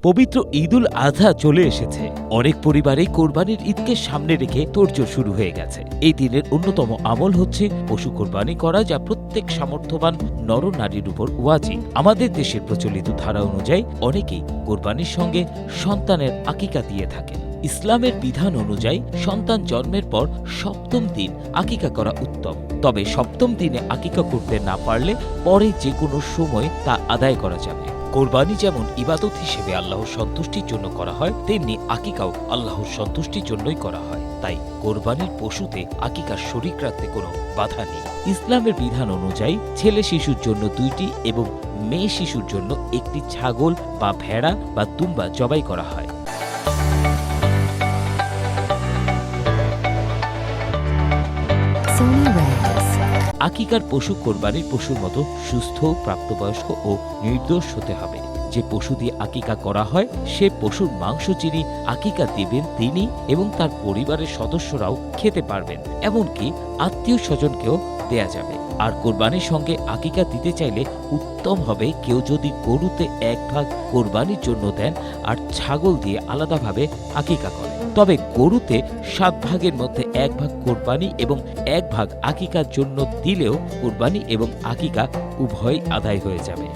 পবিত্র ঈদুল আজহা চলে এসেছে। অনেক পরিবারেই কোরবানির ঈদকে সামনে রেখে তোড়জোড় শুরু হয়ে গেছে। এই দিনের অন্যতম আমল হচ্ছে পশু কোরবানি করা, যা প্রত্যেক সামর্থ্যবান নর নারীর উপর ওয়াজিব। আমাদের দেশের প্রচলিত ধারা অনুযায়ী অনেকেই কোরবানির সঙ্গে সন্তানের আকিকা দিয়ে থাকেন। ইসলামের বিধান অনুযায়ী সন্তান জন্মের পর সপ্তম দিন আকিকা করা উত্তম। তবে সপ্তম দিনে আকিকা করতে না পারলে পরে যে কোনো সময় তা আদায় করা যাবে। কোরবানি যেমন ইবাদত হিসেবে আল্লাহর সন্তুষ্টির জন্য করা হয়, তেমনি আকিকাও আল্লাহর সন্তুষ্টির জন্যই করা হয়। তাই কোরবানির পশুতে আকিকার শরীক রাখতে কোনো বাধা নেই। ইসলামের বিধান অনুযায়ী ছেলে শিশুর জন্য 2টি এবং মেয়ে শিশুর জন্য 1টি ছাগল বা ভেড়া বা দুম্বা জবাই করা হয়। আকিকার পশু কোরবানির পশুর মতো সুস্থ, প্রাপ্তবয়স্ক ও নির্দোষ হতে হবে। যে পশু দিয়ে আকিকা করা হয় সে পশুর মাংস যিনি আকিকা দিবেন তিনি এবং তার পরিবারের সদস্যরাও খেতে পারবেন, এমনকি আত্মীয় স্বজনকেও দেয়া যাবে। আর কোরবানির সঙ্গে আকিকা দিতে চাইলে উত্তম হবে কেউ যদি গরুতে 1 ভাগ কোরবানির জন্য দেন আর ছাগল দিয়ে আলাদাভাবে আকিকা করেন। তবে গরুতে 7 ভাগের মধ্যে 1 ভাগ কোরবানি এবং 1 ভাগ আকিকার জন্য দিলেও কোরবানি এবং আকিকা উভয়ই আদায় হয়ে যাবে।